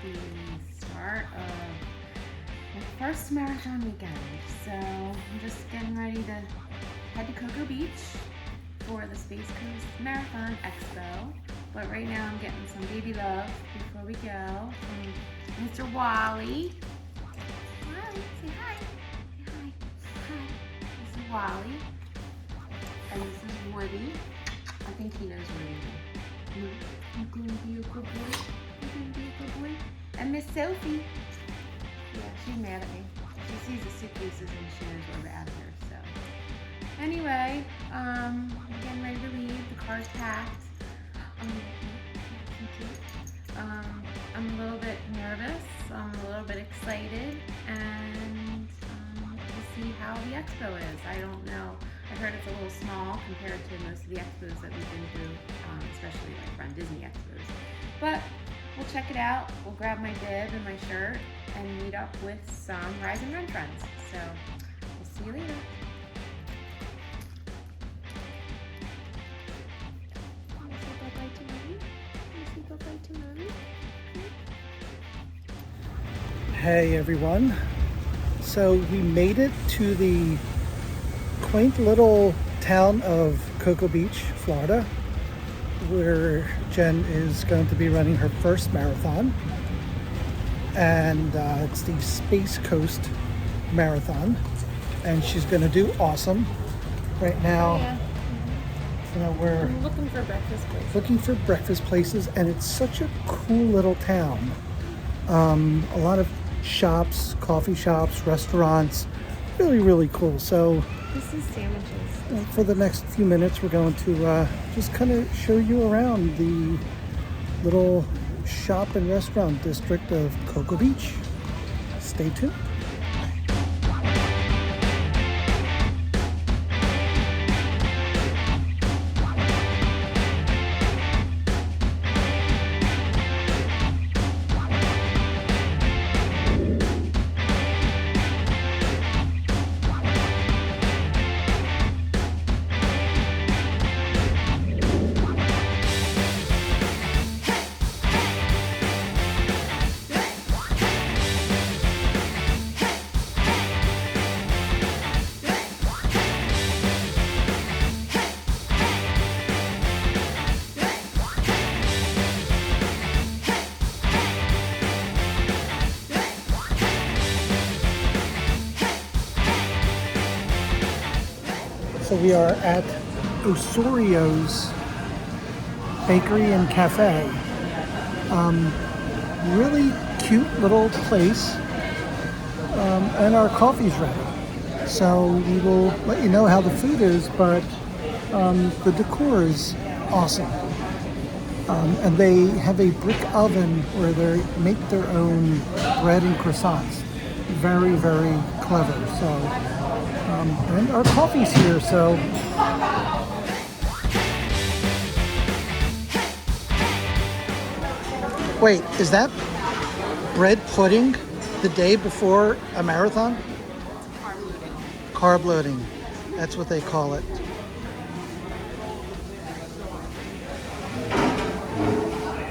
the start of my first marathon weekend. So I'm just getting ready to head to Cocoa Beach for the Space Coast Marathon Expo. But right now I'm getting some baby love before we go from Mr. Wally. Wally, say hi. Say hi. Hi. This is Wally. And this is Woody. I think he knows Woody. You going to be a good boy? You going to be a good boy? And Miss Sophie. Yeah, she's mad at me. She sees the suitcases and she knows we're out of here. So anyway, I'm getting ready to leave. The car's packed. I'm a little bit nervous. I'm a little bit excited, and to see how the expo is. I don't know. I heard it's a little small compared to most of the expos that we've been to, especially like Run Disney expos. But we'll check it out. We'll grab my bib and my shirt and meet up with some Rise and Run friends. So we'll see you later. Hey everyone, so we made it to the quaint little town of Cocoa Beach, Florida, where Jen is going to be running her first marathon, and it's the Space Coast Marathon, and she's going to do awesome. Right now, we're looking for breakfast places. And it's such a cool little town. A lot of shops, coffee shops, restaurants, really cool. So This is sandwiches. for the next few minutes, we're going to just kind of show you around the little shop and restaurant district of Cocoa Beach. Stay tuned. So we are at Ossorio's Bakery and Cafe. Really cute little place, and our coffee's ready. So we will let you know how the food is, but the decor is awesome. And they have a brick oven where they make their own bread and croissants. Very clever. So. And our coffee's here, so wait, is that bread pudding the day before a marathon? Carb loading. Carb loading, that's what they call it.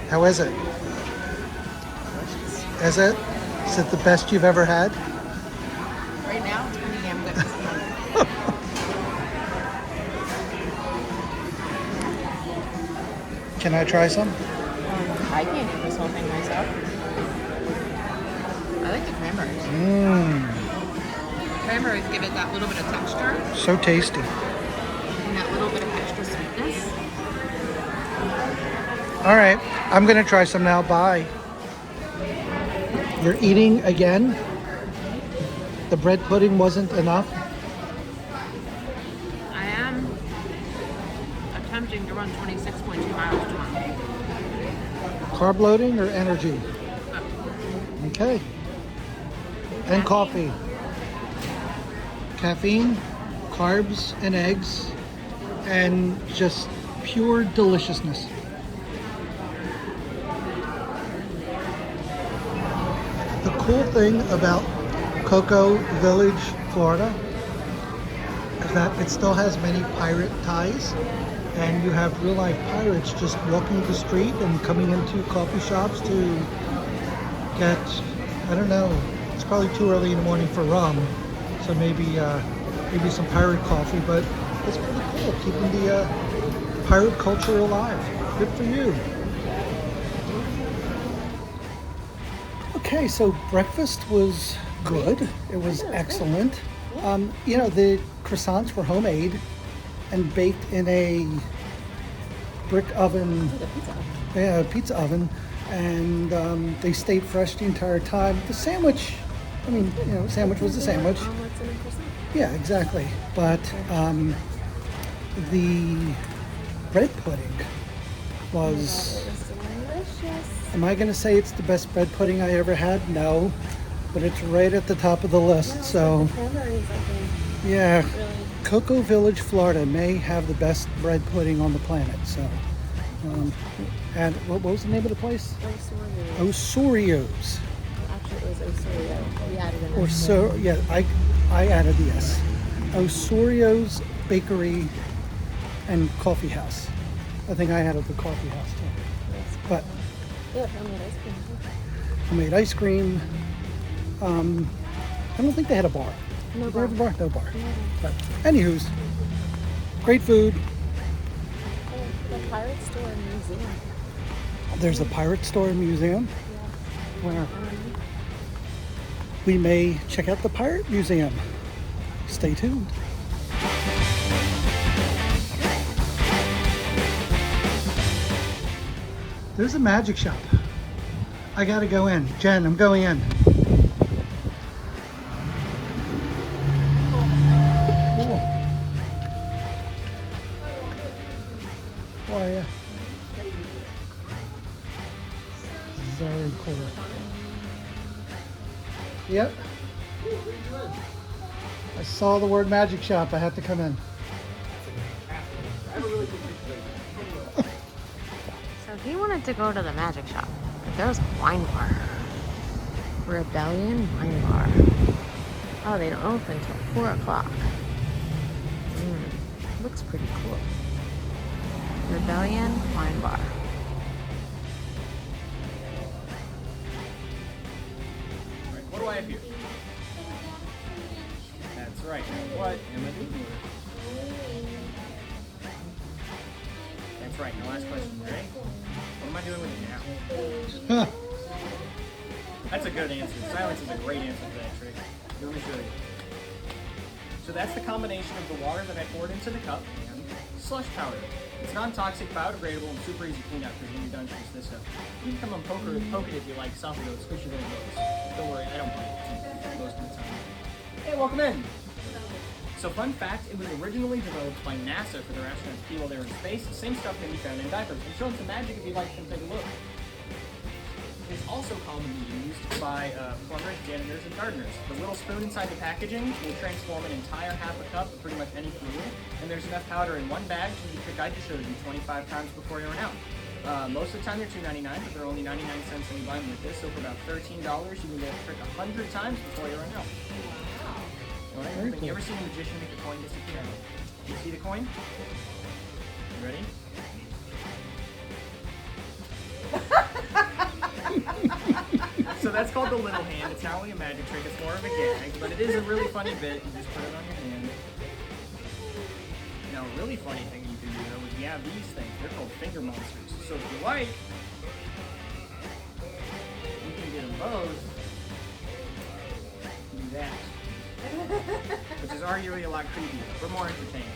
How is it? Is it? Is it the best you've ever had? Right now, it's pretty damn good. Can I try some? I can't eat this whole thing myself. I like the cranberries. Cranberries give it that little bit of texture So tasty. and that little bit of extra sweetness. All right, I'm gonna try some now. Bye. You're eating again? The bread pudding wasn't enough? I am attempting to run 26.2 miles tomorrow. Carb loading or energy? Okay. And coffee. Caffeine, carbs, and eggs, and just pure deliciousness. The cool thing about Cocoa Village, Florida, is that it still has many pirate ties, and you have real life pirates just walking the street and coming into coffee shops to get, I don't know, it's probably too early in the morning for rum, so maybe some pirate coffee, but it's pretty cool, keeping the pirate culture alive. Good for you. Okay, so breakfast was good. It was excellent. The croissants were homemade and baked in a brick oven, pizza oven, and they stayed fresh the entire time. The sandwich, sandwich was a sandwich. Yeah, exactly. But the bread pudding was delicious. Am I going to say it's the best bread pudding I ever had? No, but it's right at the top of the list. So, yeah, Really. Cocoa Village, Florida may have the best bread pudding on the planet. So, and what was the name of the place? Ossorio's. Actually, it was Ossorio. We added an Or S. so, yeah, I added the S. Ossorio's Bakery and Coffee House. I think I added the coffee house too. Yes. But Yeah, homemade ice cream. homemade ice cream. I don't think they had a bar. No Did they have a bar. bar? No bar. But anywho's, great food. The pirate store and museum. There's a pirate store and museum Yeah. where we may check out the pirate museum. Stay tuned. There's a magic shop. I gotta go in. Jen, I'm going in. Cool. How are you? Very cool. Yep. I saw the word magic shop. I had to come in. So he wanted to go to the magic shop, but there's a wine bar. Rebellion Wine Bar. Oh, they don't open till 4 o'clock. Looks pretty cool. Rebellion Wine Bar. Right, what do I have here? That's right. Now what am I doing? That's right. Now last question. You ready? What am I doing with it now? That's a good answer. Silence is a great answer to that trick. Let me show you. So that's the combination of the water that I poured into the cup and slush powder. It's non-toxic, biodegradable, and super easy to clean up because when you're done, you just this up. You can come and poke it if you like something though, squish it in those. Don't worry, I don't bite it most of the time. Hey, welcome in! So fun fact, it was originally developed by NASA for their astronauts to pee while they were in space. The same stuff can be found in diapers. I'm showing some magic if you'd like to come take a look. It's also commonly used by plumbers, janitors, and gardeners. The little spoon inside the packaging will transform an entire half a cup of pretty much any fluid, and there's enough powder in one bag to do the trick I just showed you 25 times before you run out. Most of the time they're $2.99, but they're only 99 cents when you buy them with this, so for about $13 you can get a trick 100 times before you run out. Wow. Have you ever seen a magician make a coin disappear? You see the coin? You ready? So that's called the little hand. It's not really a magic trick, it's more of a gag, but it is a really funny bit. You just put it on your hand. Now, a really funny thing you can do though is we have these things. They're called finger monsters. So if you like, you can get them both. Do that. Which is arguably a lot creepier, but more entertaining.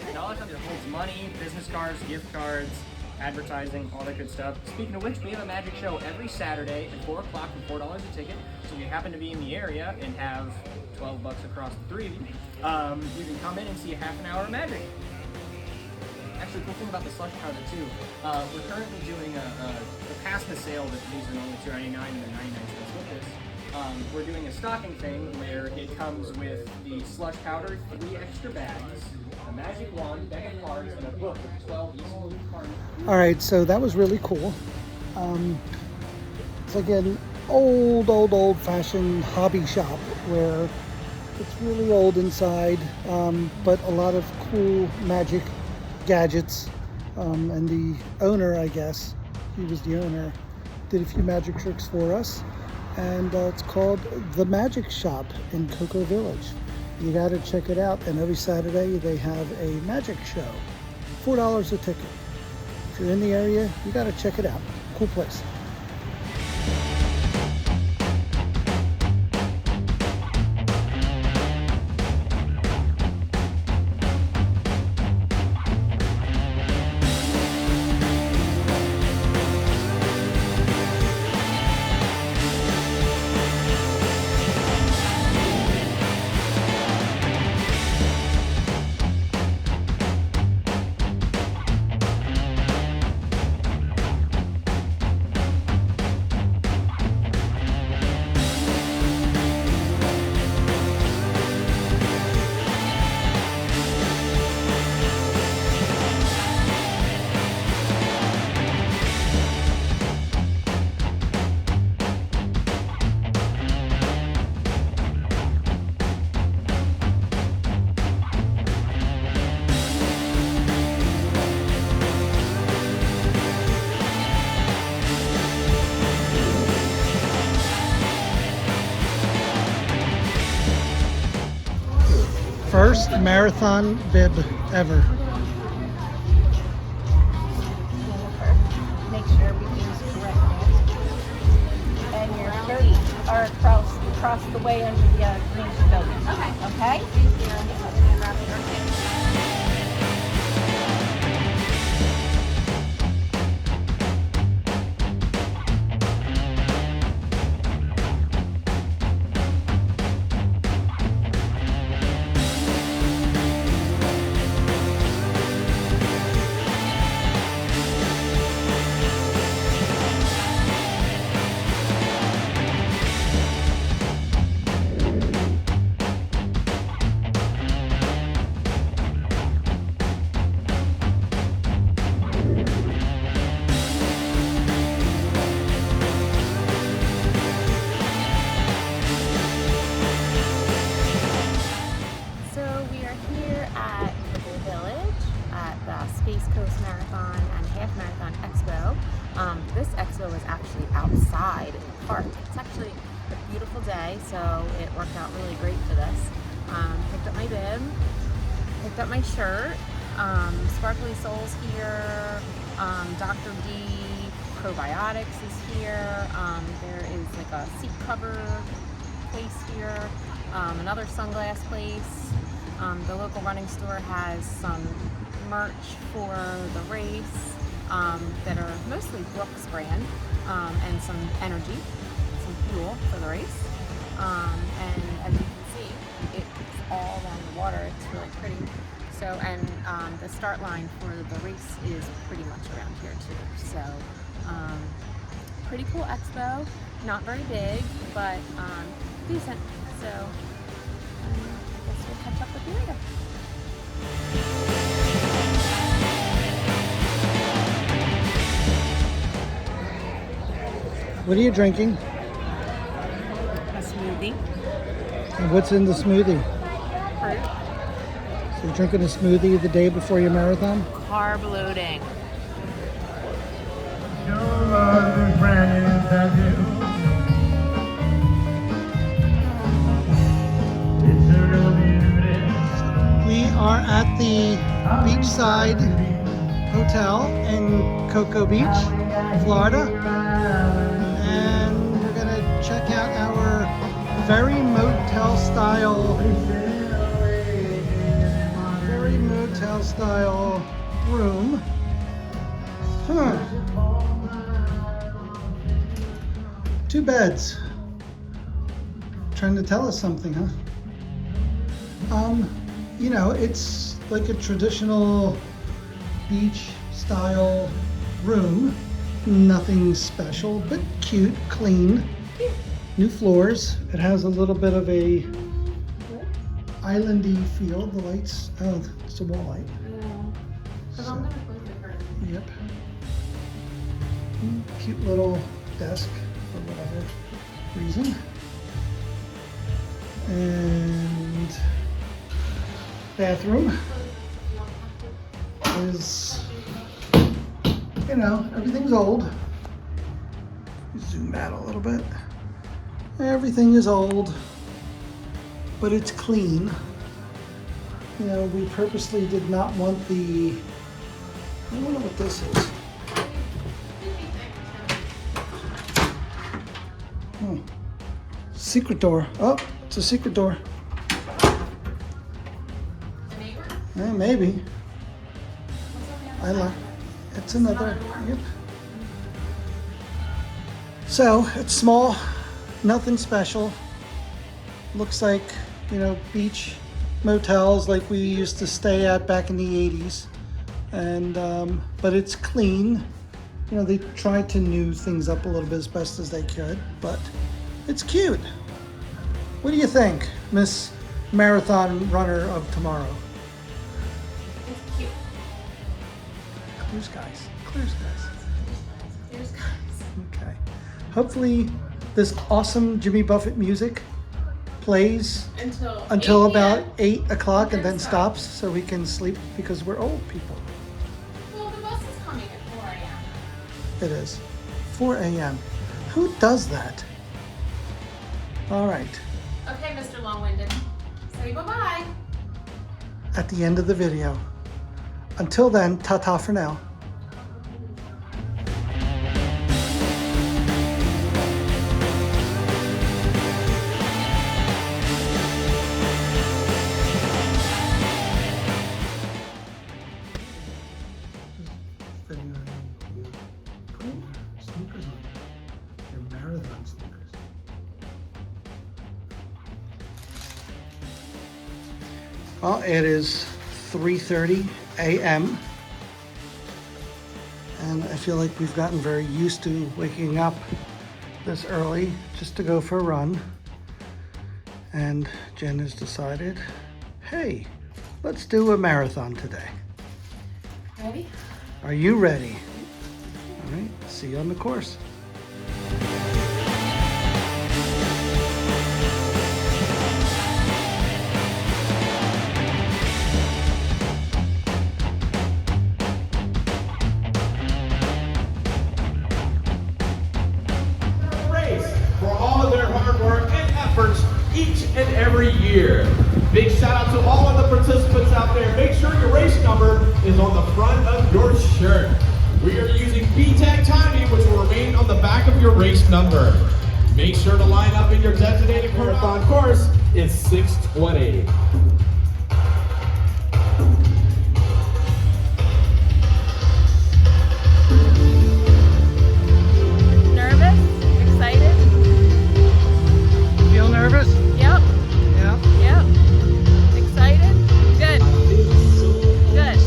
And a lot of times it holds money, business cards, gift cards, advertising, all that good stuff. Speaking of which, we have a magic show every Saturday at 4 o'clock for $4 a ticket. So if you happen to be in the area and have $12 across the three of you, you can come in and see a half an hour of magic. Actually, cool thing about the slush powder too, we're currently doing a past the sale that these are only $2.99 and they're 99 cents with this. We're doing a stocking thing where it comes with the slush powder, 3 extra bags, a magic wand, deck of cards, and a book with 12 useful cards. All right, so that was really cool. It's like an old-fashioned hobby shop where it's really old inside, but a lot of cool magic gadgets. And the owner, I guess, he was the owner, did a few magic tricks for us. And it's called The Magic Shop in Cocoa Village. You got to check it out. And every Saturday they have a magic show. $4 a ticket. If you're in the area, you got to check it out. Cool place. First marathon bib ever. Make sure everything's correct. And your feet are across the way under the green building. Okay? Marathon and Half Marathon Expo. This expo was actually outside in the park. It's actually a beautiful day, so it worked out really great for this. Picked up my bib, picked up my shirt, Sparkly Souls here, Dr. D Probiotics is here, there is like a seat cover place here, another sunglass place. The local running store has some merch for the race that are mostly Brooks brand, and some energy, some fuel for the race. And as you can see, it's all along the water. It's really pretty. So, and the start line for the race is pretty much around here too. So, pretty cool expo. Not very big, but decent. So, I guess we'll catch up with you later. What are you drinking? A smoothie. And what's in the smoothie? Fruit. So you're drinking a smoothie the day before your marathon? Carb loading. We are at the Beachside Hotel in Cocoa Beach, Florida. And we're gonna check out our very motel style room. Huh. 2 beds. Trying to tell us something, huh? You know, it's like a traditional beach style room. Nothing special, but cute, clean. New floors. It has a little bit of a islandy feel. The lights, oh, it's a wall light. So, yep. Cute little desk for whatever reason. And bathroom is, you know, everything's old. Zoom out a little bit. Everything is old, but it's clean. You know, we purposely did not want the, I don't know what this is. Oh, secret door. Oh, it's a secret door. Yeah, maybe. I like. It's another. Yep. So it's small, nothing special. Looks like, you know, beach motels like we used to stay at back in the 80s. And but it's clean. You know, they tried to new things up a little bit as best as they could, but it's cute. What do you think, Miss Marathon Runner of Tomorrow? It's cute. Clear skies. Clear skies. Clear skies. Okay. Hopefully this awesome Jimmy Buffett music plays until 8 about p.m. 8 o'clock and then Then stops so we can sleep because we're old people. Well, the bus is coming at 4 a.m. It is 4 a.m. Who does that? All right. Okay, Mr. Long-Winded. Say bye-bye. At the end of the video. Until then, ta-ta for now. Well, it is 3:30 a.m. and I feel like we've gotten very used to waking up this early just to go for a run. And Jen has decided, hey, let's do a marathon today. Ready? Are you ready? All right, see you on the course. For all of their hard work and efforts each and every year. Big shout out to all of the participants out there. Make sure your race number is on the front of your shirt. We are using B-Tag timing, which will remain on the back of your race number. Make sure to line up in your designated marathon course. It's 6:20. Nervous? Yep. Yeah. Yep. Excited? Good. Good.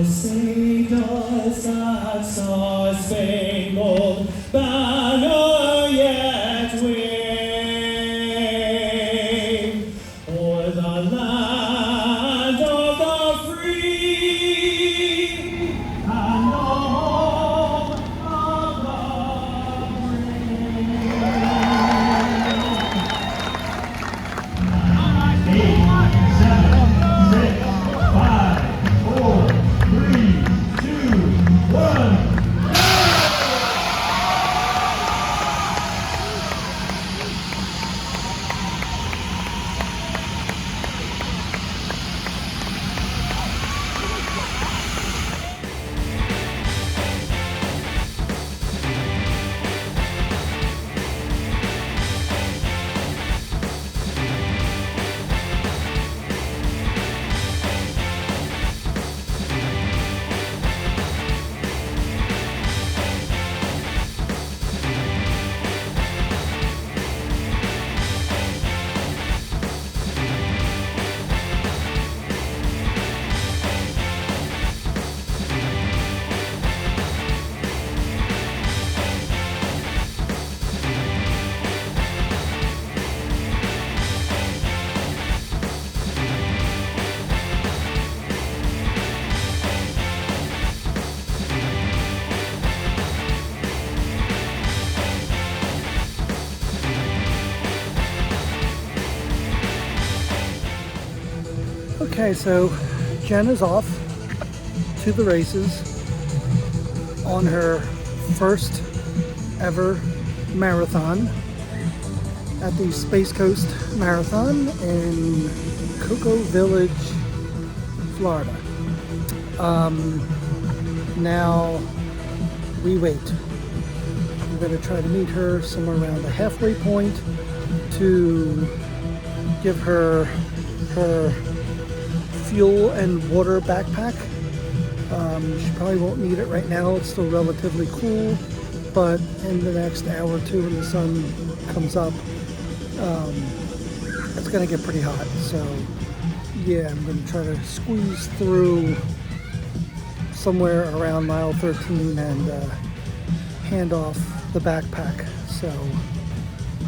Say does that star-spangled banner yet wave o'er the land of the free and the home of the brave? 8, 7, 6, 5, 4, 3, 2, 1. Okay, so Jen is off to the races on her first ever marathon at the Space Coast Marathon in Cocoa Village, Florida. Now we wait. I'm going to try to meet her somewhere around the halfway point to give her her fuel and water backpack. She probably won't need it right now. It's still relatively cool, but in the next hour or two when the sun comes up, it's going to get pretty hot. So yeah, I'm going to try to squeeze through somewhere around mile 13 and hand off the backpack. So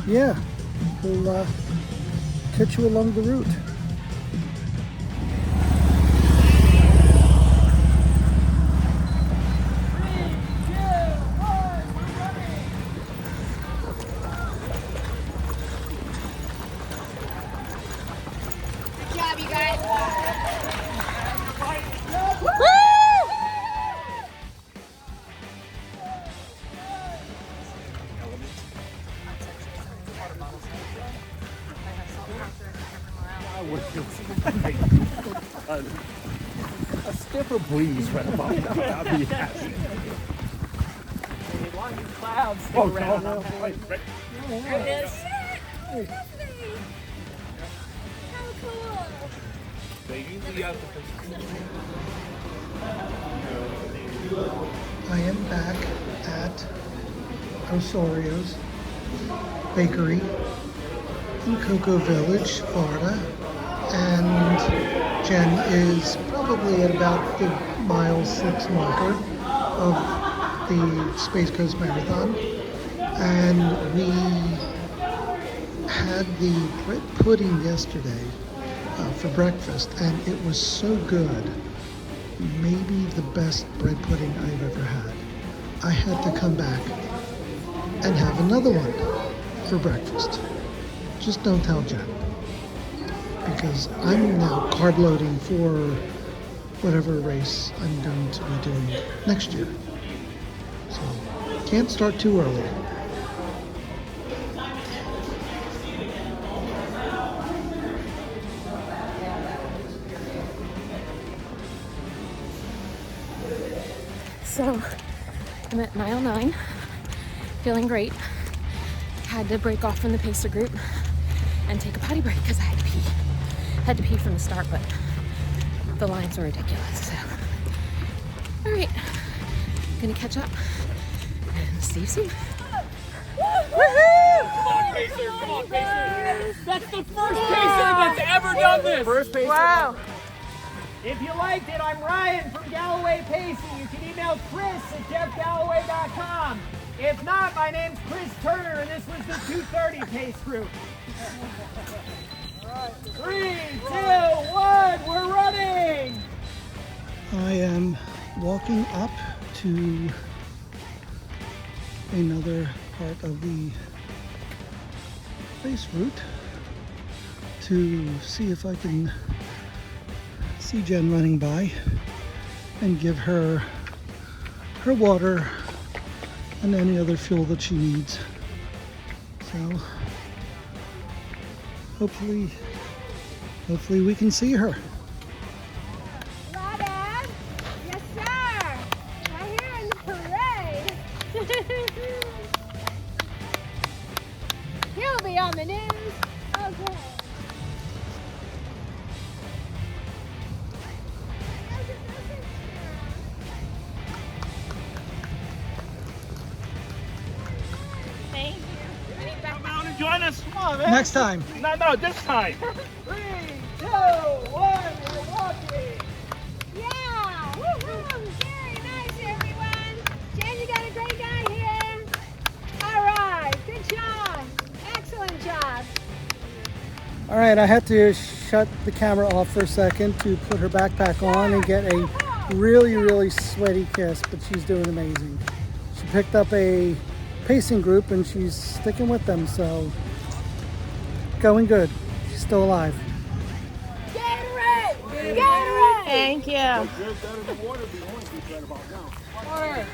yeah, we'll catch you along the route. A stiffer breeze right about now. I'll be happy. Clouds Oh, around. no, right. There it is. How cool! They usually have I am back at Ossorio Bakery in Cocoa Village, Florida, and Jen is probably at about the mile 6 marker of the Space Coast Marathon, and we had the bread pudding yesterday for breakfast, and it was so good. Maybe the best bread pudding I've ever had. I had to come back and have another one for breakfast. Just don't tell Jen, because I'm now carb loading for whatever race I'm going to be doing next year. So can't start too early. So I'm at mile 9, feeling great. Had to break off from the pacer group and take a potty break because I had to pee. Had to pee from the start, but the lines were ridiculous. So, all right, gonna catch up and see you soon. Come on, Pacer! Come on, Pacer! That's the first Pacer that's ever done this! First Pacer. Wow. If you liked it, I'm Ryan from Galloway Pacing. You can email Chris at jeffgalloway.com. If not, my name's Chris Turner, and this was the 2:30 pace group. All right, 3, 2, 1, we're running! I am walking up to another part of the race route to see if I can see Jen running by and give her her water and any other fuel that she needs. So hopefully we can see her. Dad? Yes, sir! Right here in the parade! He'll be on the news! Okay. Thank you. Come out and join us. Come on, man. Next time. No, this time. 3, 2, 1, we're walking! Yeah! Woo-hoo! Very nice, everyone! Jen, you got a great guy here! All right, good job! Excellent job! All right, I had to shut the camera off for a second to put her backpack on and get a really sweaty kiss, but she's doing amazing. She picked up a pacing group and she's sticking with them, so going good. She's still alive. Get ready! Thank you. Just out of the water, be on right about now. Water.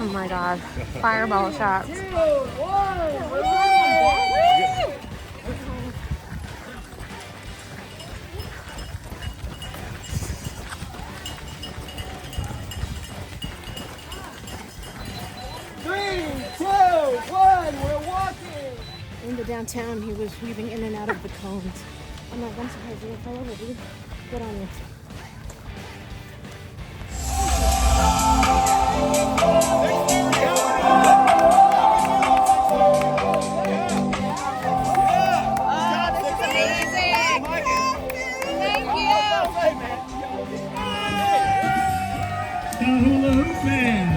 Oh my God, fireball shots. 2, 1, We're walking. In the downtown, he was weaving in and out of the cones. I'm surprised you fell over, dude. Good on you. Hula hooping.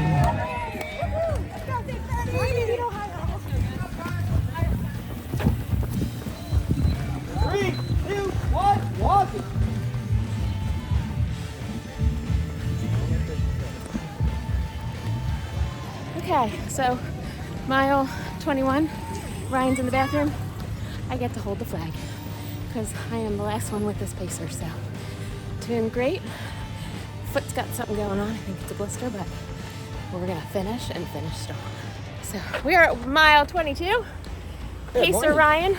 3, 2, 1, walking. Okay, so mile 21, Ryan's in the bathroom. I get to hold the flag because I am the last one with this pacer, so doing great. Foot's got something going on. I think it's a blister, but we're gonna finish and finish strong. So we are at mile 22. Pacer Ryan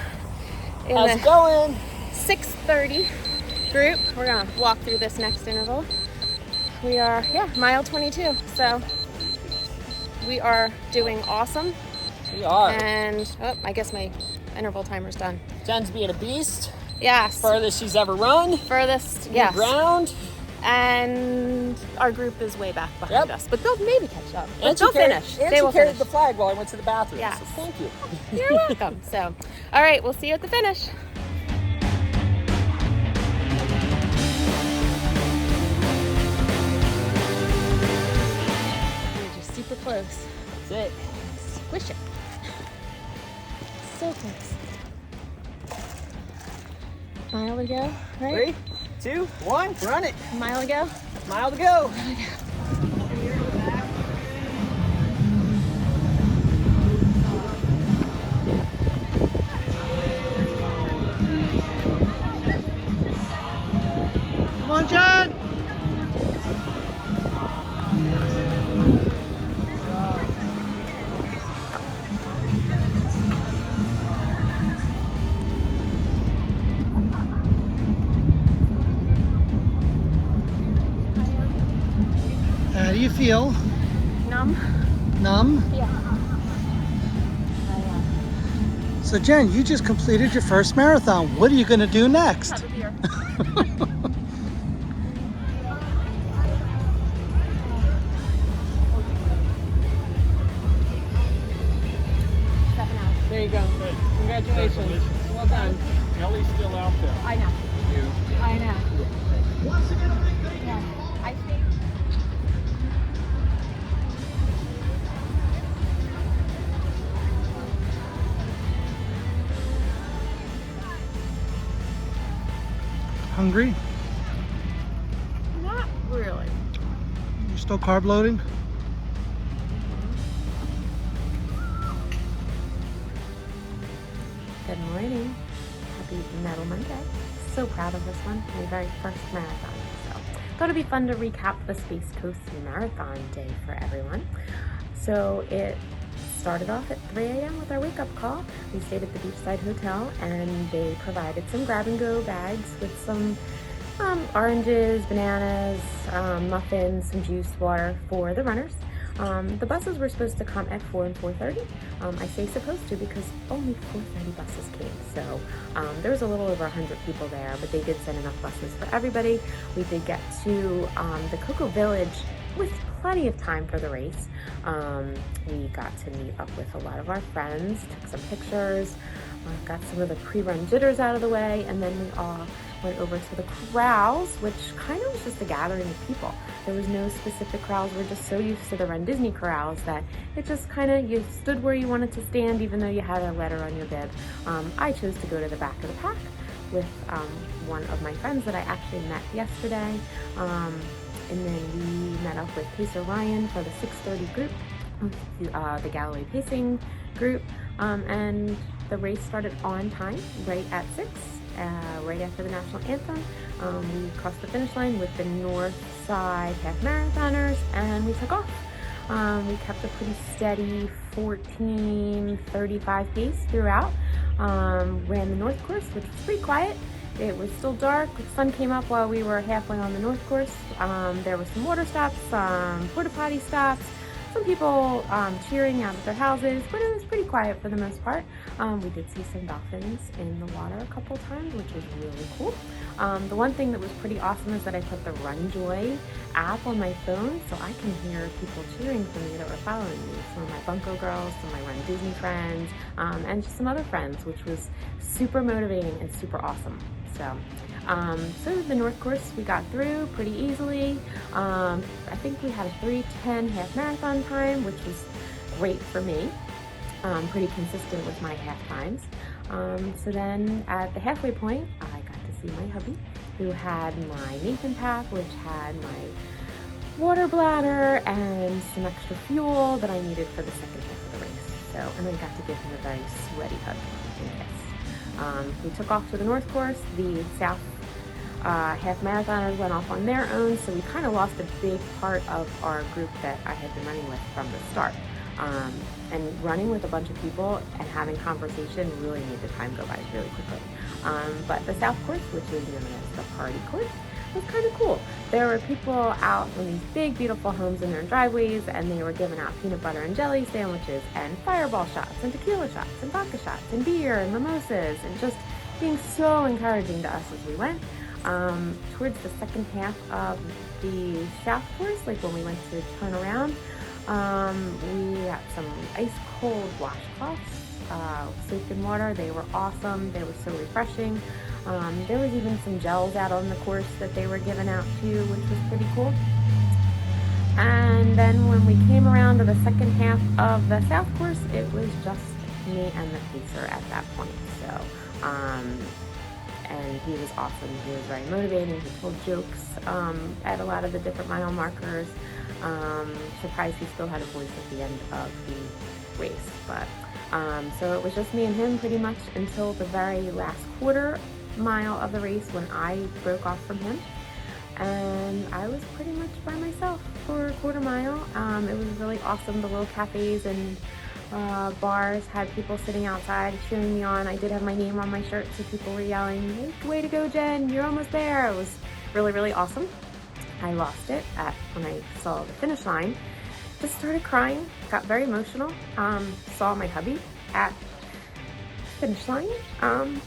in How's the it going? 6:30 group. We're gonna walk through this next interval. We are, mile 22. So we are doing awesome. We are. And I guess my interval timer's done. Jen's being a beast. Yes. Furthest she's ever run. Furthest, yes. Ground. And our group is way back behind us, but they'll maybe catch up. But And they'll finish. And They she will carried finish. the flag while I went to the bathroom. Yes. So thank you. You're welcome. So, all right, we'll see you at the finish. We're just super close. That's it. Squish it. So close. Mile to go, right? 3, 2, 1, run it. Mile to go. Mile to go. Come on, John. How do you feel? Numb. Numb? Yeah. So Jen, you just completed your first marathon. What are you going to do next? Have a beer. There you go. Congratulations. Well done. Ellie's still out there. I know. I know. Yeah. I think. Hungry? Not really. You still carb loading? Good morning. Happy Metal Monday. So proud of this one, my very first marathon. So thought it'd be fun to recap the Space Coast Marathon Day for everyone. So it started off at 3 a.m. with our wake-up call. We stayed at the Beachside Hotel and they provided some grab-and-go bags with some oranges, bananas, muffins, some juice, water for the runners. The buses were supposed to come at 4 and 4:30. I say supposed to because only 4:30 buses came. So there was a little over 100 people there, but they did send enough buses for everybody. We did get to the Cocoa Village with plenty of time for the race. We got to meet up with a lot of our friends, took some pictures. Got some of the pre-run jitters out of the way, and then we all went over to the corrals, which kind of was just a gathering of people. There was no specific corrals. We're just so used to the Run Disney corrals that it just kind of, you stood where you wanted to stand even though you had a letter on your bib. I chose to go to the back of the pack with one of my friends that I actually met yesterday. And then we met up with Pacer Ryan for the 6:30 group, the Galloway pacing group. And the race started on time, right at 6. Right after the national anthem. We crossed the finish line with the North Side half marathoners, and we took off. We kept a pretty steady 14:35 pace throughout. Ran the north course, which was pretty quiet. It was still dark. The sun came up while we were halfway on the north course. There were some water stops, some porta potty stops, some people cheering out of their houses, but it was pretty quiet for the most part. We did see some dolphins in the water a couple times, which was really cool. The one thing that was pretty awesome is that I put the Run Joy app on my phone, so I can hear people cheering for me that were following me. Some of my Bunko girls, some of my Run Disney friends, and just some other friends, which was super motivating and super awesome. So the north course we got through pretty easily. I think we had a 3:10 half marathon time, which was great for me. Pretty consistent with my half times. So then at the halfway point, I got to see my hubby, who had my Nathan pack, which had my water bladder and some extra fuel that I needed for the second half of the race. So, and I got to give him a very sweaty hug and kiss. We took off to the north course. The south half marathoners went off on their own, so we kind of lost a big part of our group that I had been running with from the start. And running with a bunch of people and having conversation really made the time go by really quickly. But the south course, which is known as the party course, was kind of cool. There were people out in these big, beautiful homes in their driveways, and they were giving out peanut butter and jelly sandwiches and fireball shots and tequila shots and vodka shots and beer and mimosas, and just being so encouraging to us as we went. Towards the second half of the south course, like when we went to turn around, we got some ice cold washcloths soaked in water. They were awesome. They were so refreshing. There was even some gels out on the course that they were giving out too, which was pretty cool. And then when we came around to the second half of the south course, it was just me and the pacer at that point. So, and he was awesome. He was very motivating. He told jokes at a lot of the different mile markers. Surprised he still had a voice at the end of the race. But so it was just me and him pretty much until the very last quarter mile of the race when I broke off from him. And I was pretty much by myself for a quarter mile. It was really awesome. The little cafes and bars had people sitting outside cheering me on. I did have my name on my shirt, so people were yelling, "Hey, way to go, Jen, you're almost there." It was really, really awesome. I lost it when I saw the finish line. Just started crying, got very emotional. Saw my hubby at the finish line, and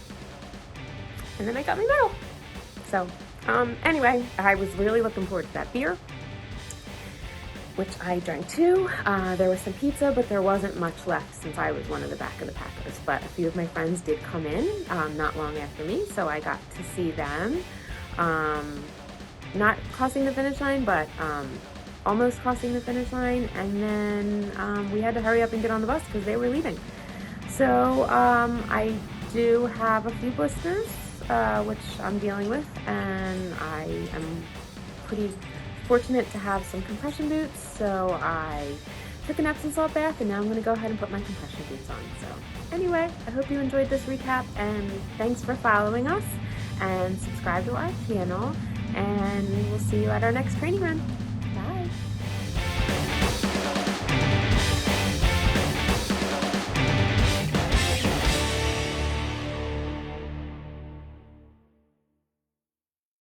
then I got my medal. So anyway, I was really looking forward to that beer, which I drank too. There was some pizza, but there wasn't much left since I was one of the back of the packers. But a few of my friends did come in not long after me, so I got to see them. Not crossing the finish line, but almost crossing the finish line. And then we had to hurry up and get on the bus because they were leaving. So I do have a few blisters, which I'm dealing with, and I am pretty fortunate to have some compression boots, so I took an Epsom salt bath, and now I'm going to go ahead and put my compression boots on. So anyway, I hope you enjoyed this recap, and thanks for following us, and subscribe to our channel, and we'll see you at our next training run. Bye!